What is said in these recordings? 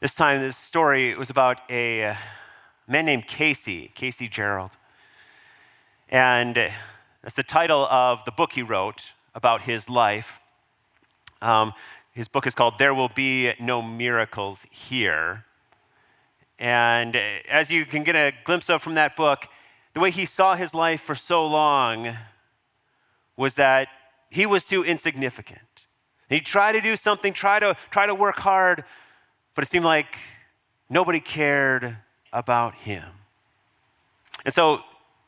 This time, this story was about a man named Casey Gerald. And that's the title of the book he wrote about his life. His book is called There Will Be No Miracles Here. And as you can get a glimpse of from that book, the way he saw his life for so long was that he was too insignificant. He'd try to do something, try to work hard, but it seemed like nobody cared about him. And so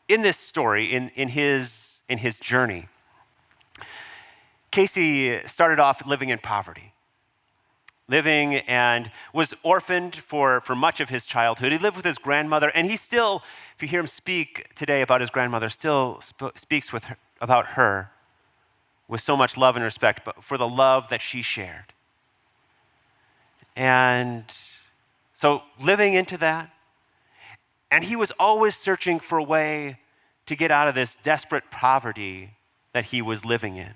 in this story, in his journey, Casey started off living in poverty, living and was orphaned for much of his childhood. He lived with his grandmother, and he still, if you hear him speak today about his grandmother, still speaks about her with so much love and respect, but for the love that she shared. And so living into that, and he was always searching for a way to get out of this desperate poverty that he was living in.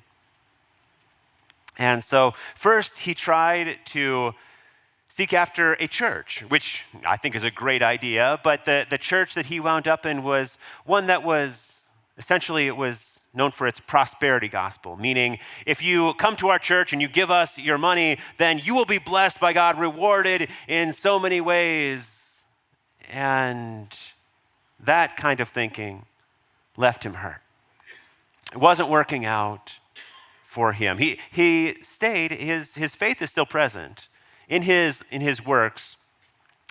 And so first he tried to seek after a church, which I think is a great idea, but the church that he wound up in was one that was, essentially it was known for its prosperity gospel, meaning if you come to our church and you give us your money, then you will be blessed by God, rewarded in so many ways. And that kind of thinking left him hurt. It wasn't working out for him. He stayed, his faith is still present in his works.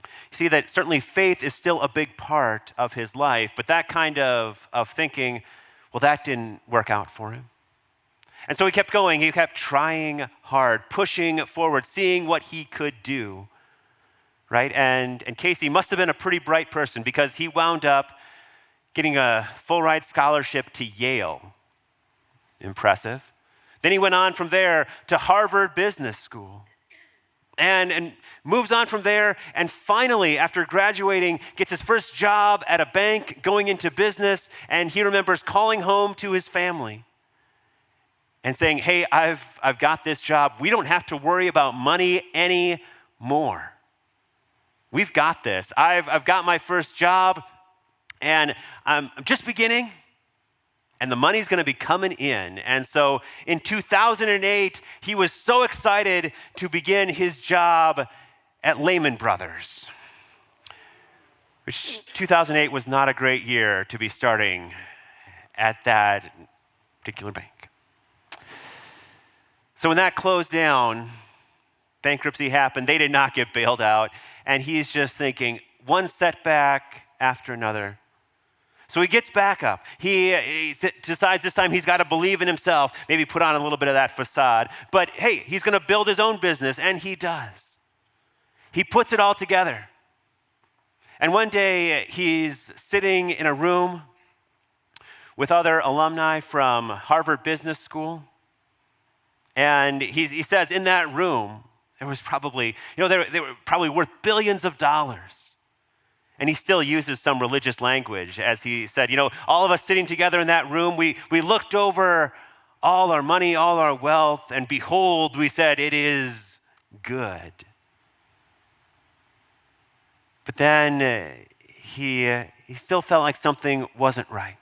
You see that certainly faith is still a big part of his life, but that kind of thinking, well, that didn't work out for him. And so he kept going. He kept trying hard, pushing forward, seeing what he could do, right? And Casey must have been a pretty bright person because he wound up getting a full-ride scholarship to Yale. Impressive. Then he went on from there to Harvard Business School and moves on from there, and finally, after graduating, gets his first job at a bank, going into business, and he remembers calling home to his family and saying, hey, I've got this job. We don't have to worry about money anymore. We've got this. I've got my first job, and I'm just beginning, and the money's going to be coming in. And so in 2008, he was so excited to begin his job at Lehman Brothers, which 2008 was not a great year to be starting at that particular bank. So when that closed down, bankruptcy happened, they did not get bailed out, and he's just thinking, one setback after another. So he gets back up. He decides this time he's got to believe in himself, maybe put on a little bit of that facade. But hey, he's going to build his own business, and he does. He puts it all together. And one day he's sitting in a room with other alumni from Harvard Business School. And he says in that room, there was probably, they were probably worth billions of dollars. And he still uses some religious language as he said, all of us sitting together in that room, we looked over all our money, all our wealth, and behold, we said, it is good. But then he still felt like something wasn't right.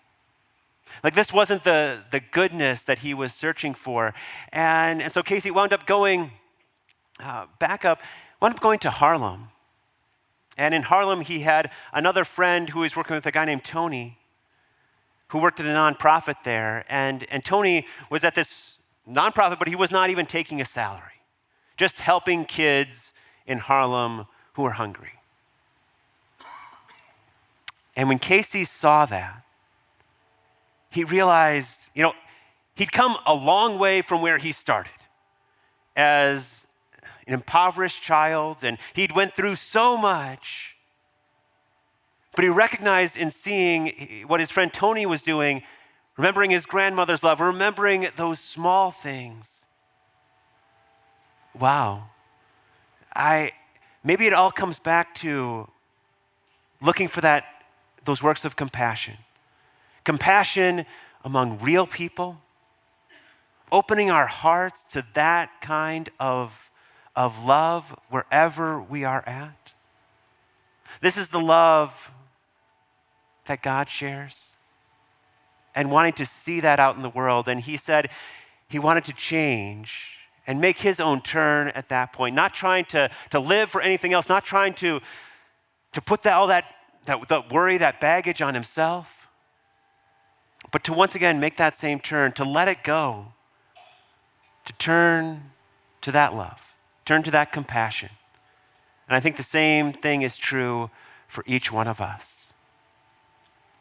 Like this wasn't the goodness that he was searching for. And so Casey wound up going to Harlem. And in Harlem, he had another friend who was working with a guy named Tony, who worked at a nonprofit there. And Tony was at this nonprofit, but he was not even taking a salary, just helping kids in Harlem who were hungry. And when Casey saw that, he realized, he'd come a long way from where he started as an impoverished child, and he'd went through so much. But he recognized in seeing what his friend Tony was doing, remembering his grandmother's love, remembering those small things. Wow. Maybe it all comes back to looking for those works of compassion. Compassion among real people, opening our hearts to that kind of of love wherever we are at. This is the love that God shares, and wanting to see that out in the world. And he said he wanted to change and make his own turn at that point, not trying to live for anything else, not trying to put all that worry, that baggage on himself, but to once again make that same turn, to let it go, to turn to that love, turn to that compassion. And I think the same thing is true for each one of us.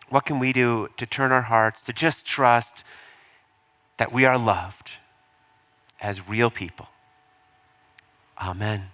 What can we do to turn our hearts to just trust that we are loved as real people? Amen.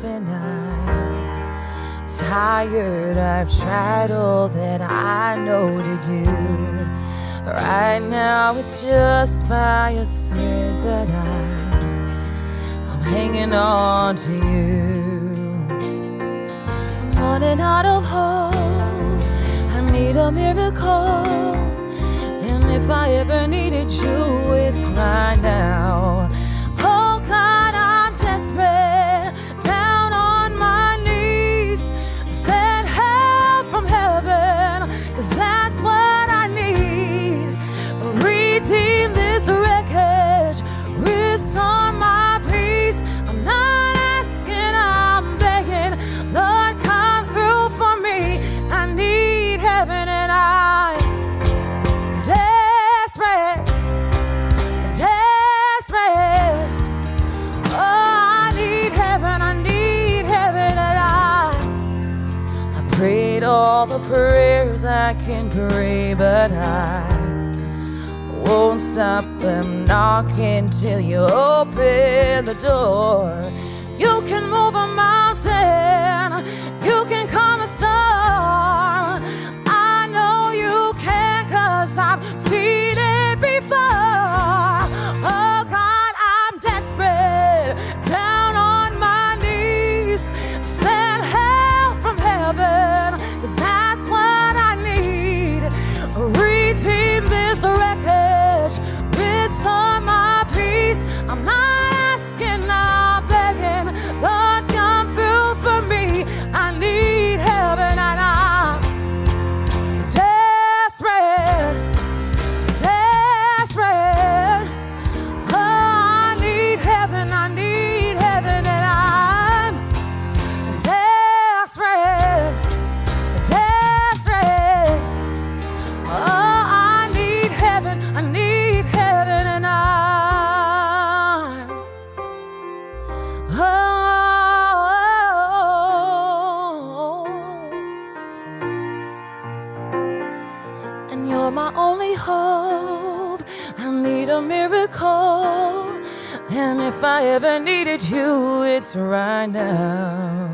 And I'm tired, I've tried all that I know to do. Right now it's just by a thread, but I'm hanging on to you. I'm running out of hope, I need a miracle. And if I ever needed you, it's right now. Oh God, I'm desperate, down on my knees. Send help from heaven, 'cause that's what I need. Redeem this wreckage, restore my peace. I'm not asking, I'm begging. Lord, come through for me. I need heaven and I'm desperate, desperate. Oh, I need heaven and I prayed all the prayers I can pray, but I won't stop them knocking till you open the door. You can move a mountain, you can calm a storm. I know you can, 'cause I've seen it before. Oh God, I'm desperate, down on my knees. Send help from heaven, 'cause that's what I need. Redeem this wreckage, restore my peace. I'm not asking, I'm begging. Lord, come through for me. I need heaven and I'm desperate, desperate. Oh, I need heaven and I'm desperate, desperate. Oh, I need heaven and I'm and you're my only hope. I need a miracle, and if I ever needed you, it's right now.